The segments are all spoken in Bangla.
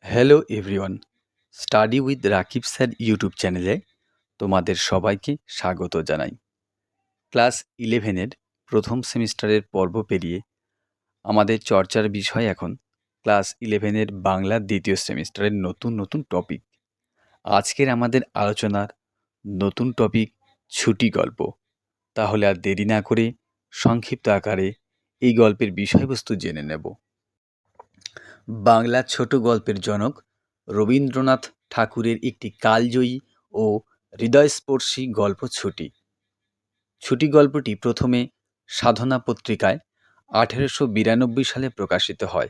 Hello everyone, study with Rakib sir YouTube চ্যানেলে তোমাদের সবাইকে স্বাগত জানাই। ক্লাস 11-এর প্রথম সেমিস্টারের পর্ব পেরিয়ে আমাদের চর্চার বিষয় এখন ক্লাস 11-এর বাংলার দ্বিতীয় সেমিস্টারের নতুন নতুন টপিক। আজকের আমাদের আলোচনার নতুন টপিক ছুটি গল্প। তাহলে আর দেরি না করে সংক্ষিপ্ত আকারে এই গল্পের বিষয়বস্তু জেনে নেব। বাংলা ছোট গল্পের জনক রবীন্দ্রনাথ ঠাকুরের একটি কালজয়ী ও হৃদয়স্পর্শী গল্প ছুটি। ছুটি গল্পটি প্রথমে সাধনা পত্রিকায় 1892 সালে প্রকাশিত হয়।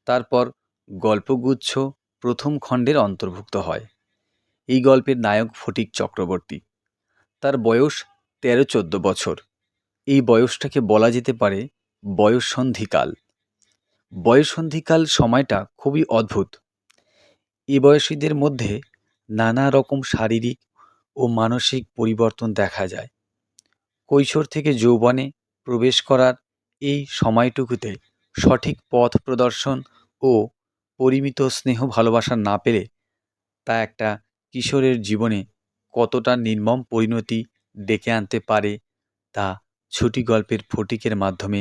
তারপর গল্পগুচ্ছ প্রথম খণ্ডের অন্তর্ভুক্ত হয়। এই গল্পের নায়ক ফটিক চক্রবর্তী। তার বয়স 13-14 বছর। এই বয়সটাকে বলা যেতে পারে বয়ঃসন্ধিকাল। বয়ঃসন্ধিকাল সময়টা খুবই অদ্ভুত। এই বয়সীদের মধ্যে নানা রকম শারীরিক ও মানসিক পরিবর্তন দেখা যায়। কৈশোর থেকে যৌবনে প্রবেশ করার এই সময়টুকুতে সঠিক পথ প্রদর্শন ও পরিমিত স্নেহ ভালোবাসা না পেলে তা একটা কিশোরের জীবনে কতটা নির্মম পরিণতি ডেকে আনতে পারে তা ছুটি গল্পের ফটিকের মাধ্যমে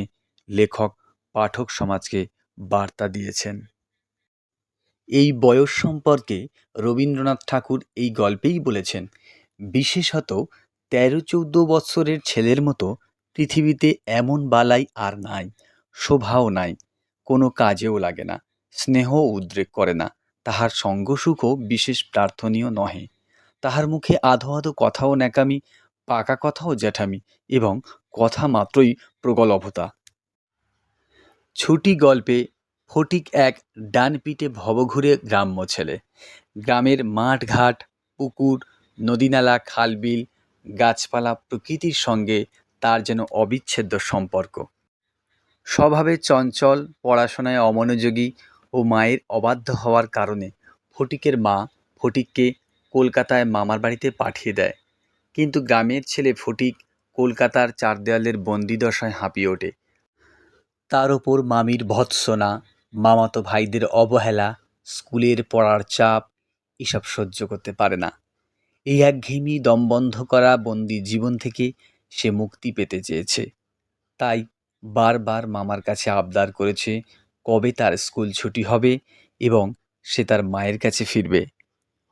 লেখক পাঠক সমাজকে বার্তা দিয়েছেন। এই বয়স সম্পর্কে রবীন্দ্রনাথ ঠাকুর এই গল্পেই বলেছেন, বিশেষত 13-14 বৎসরের ছেলের মতো পৃথিবীতে এমন বালাই আর নাই, শোভাও নাই, কোনো কাজেও লাগে না, স্নেহ উদ্রেক করে না, তাহার সঙ্গসুখও বিশেষ প্রার্থনীয় নহে, তাহার মুখে আধো আধো কথাও ন্যাকামি, পাকা কথাও জ্যাঠামি, এবং কথা মাত্রই প্রগলভতা। ছুটি গল্পে ফটিক এক ডানপিটে ভবঘুরে গ্রাম্য ছেলে। গ্রামের মাঠঘাট, পুকুর, নদীনালা, খালবিল, গাছপালা প্রকৃতির সঙ্গে তার যেন অবিচ্ছেদ্য সম্পর্ক। স্বভাবে চঞ্চল, পড়াশোনায় অমনোযোগী ও মায়ের অবাধ্য হওয়ার কারণে ফটিকের মা ফটিককে কলকাতায় মামার বাড়িতে পাঠিয়ে দেয়। কিন্তু গ্রামের ছেলে ফটিক কলকাতার চার দেয়ালের বন্দিদশায় হাঁপিয়ে ওঠে। তার ওপর মামির ভর্ৎসনা, মামাতো ভাইদের অবহেলা, স্কুলের পড়ার চাপ এসব সহ্য করতে পারে না। এই একঘেয়েমি দমবন্ধ করা বন্দি জীবন থেকে সে মুক্তি পেতে চেয়েছে। তাই বারবার মামার কাছে আবদার করেছে কবে তার স্কুল ছুটি হবে এবং সে তার মায়ের কাছে ফিরবে।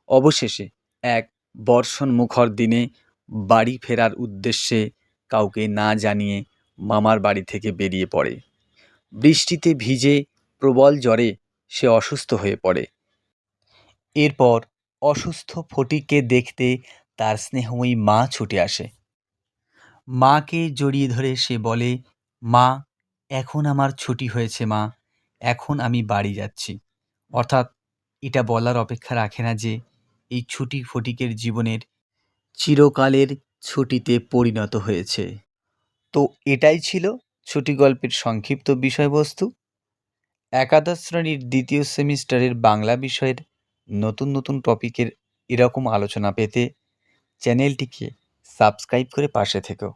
অবশেষে এক বর্ষণমুখর দিনে বাড়ি ফেরার উদ্দেশ্যে কাউকে না জানিয়ে মামার বাড়ি থেকে বেরিয়ে পড়ে। বৃষ্টিতে ভিজে প্রবল জ্বরে সে অসুস্থ হয়ে পড়ে। এরপর অসুস্থ ফটিককে দেখতে তার স্নেহময়ী মা ছুটে আসে। মাকে জড়িয়ে ধরে সে বলে, মা, এখন আমার ছুটি হয়েছে মা, এখন আমি বাড়ি যাচ্ছি। অর্থাৎ এটা বলার অপেক্ষা রাখে না যে এই ছুটি ফটিকের জীবনের চিরকালের ছুটিতে পরিণত হয়েছে। তো এটাই ছিল ছুটি গল্পের সংক্ষিপ্ত বিষয়বস্তু। একাদশ শ্রেণীর দ্বিতীয় সেমিস্টারের বাংলা বিষয়ের নতুন নতুন টপিকের এরকম আলোচনা পেতে চ্যানেলটিকে সাবস্ক্রাইব করে পাশে থেকো।